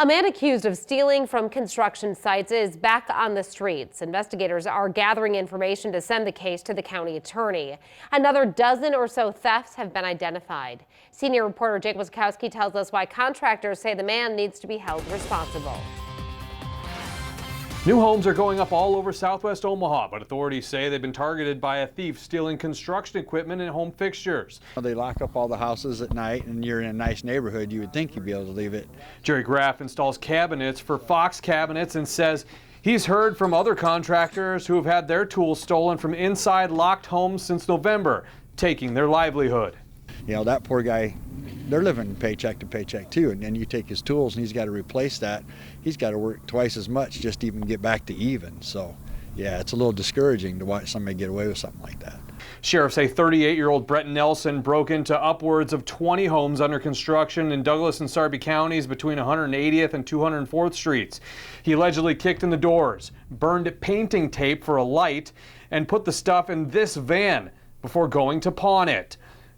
A man accused of stealing from construction sites is back on the streets. Investigators are gathering information to send the case to the county attorney. Another dozen or so thefts have been identified. Senior reporter Jake Wasikowski tells us why contractors say the man needs to be held responsible. New homes are going up all over southwest Omaha, but authorities say they've been targeted by a thief stealing construction equipment and home fixtures. They lock up all the houses at night, and you're in a nice neighborhood, you would think you'd be able to leave it. Jerry Graff installs cabinets for Fox Cabinets and says he's heard from other contractors who have had their tools stolen from inside locked homes since November, taking their livelihood. You know, that poor guy, they're living paycheck to paycheck too, and then you take his tools and he's got to replace that. He's got to work twice as much just to even get back to even. So yeah, it's a little discouraging to watch somebody get away with something like that. Sheriffs say 38-year-old Brett Nelson broke into upwards of 20 homes under construction in Douglas and Sarpy counties between 180th and 204th Streets. He allegedly kicked in the doors, burned painting tape for a light, and put the stuff in this van before going to pawn it.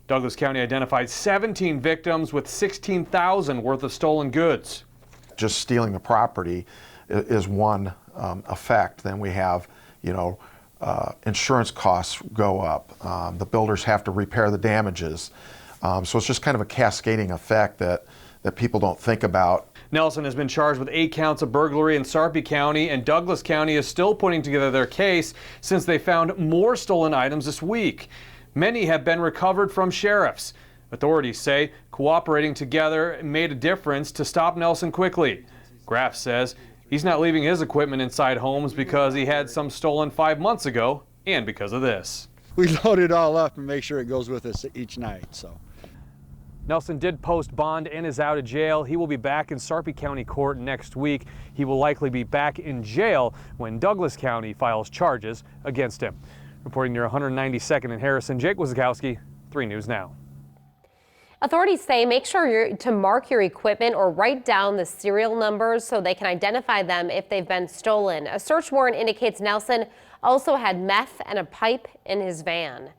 Douglas County identified 17 victims with $16,000 worth of stolen goods. Just stealing the property is one effect. Then we have, insurance costs go up. The builders have to repair the damages. So it's just kind of a cascading effect that people don't think about. Nelson has been charged with 8 counts of burglary in Sarpy County, and Douglas County is still putting together their case since they found more stolen items this week. Many have been recovered from sheriffs. Authorities say cooperating together made a difference to stop Nelson quickly. Graff says he's not leaving his equipment inside homes because he had some stolen 5 months ago and because of this. We load it all up and make sure it goes with us each night. So Nelson did post bond and is out of jail. He will be back in Sarpy County Court next week. He will likely be back in jail when Douglas County files charges against him. Reporting near 192nd and Harrison, Jake Wasikowski, 3 News Now. Authorities say make sure to mark your equipment or write down the serial numbers so they can identify them if they've been stolen. A search warrant indicates Nelson also had meth and a pipe in his van.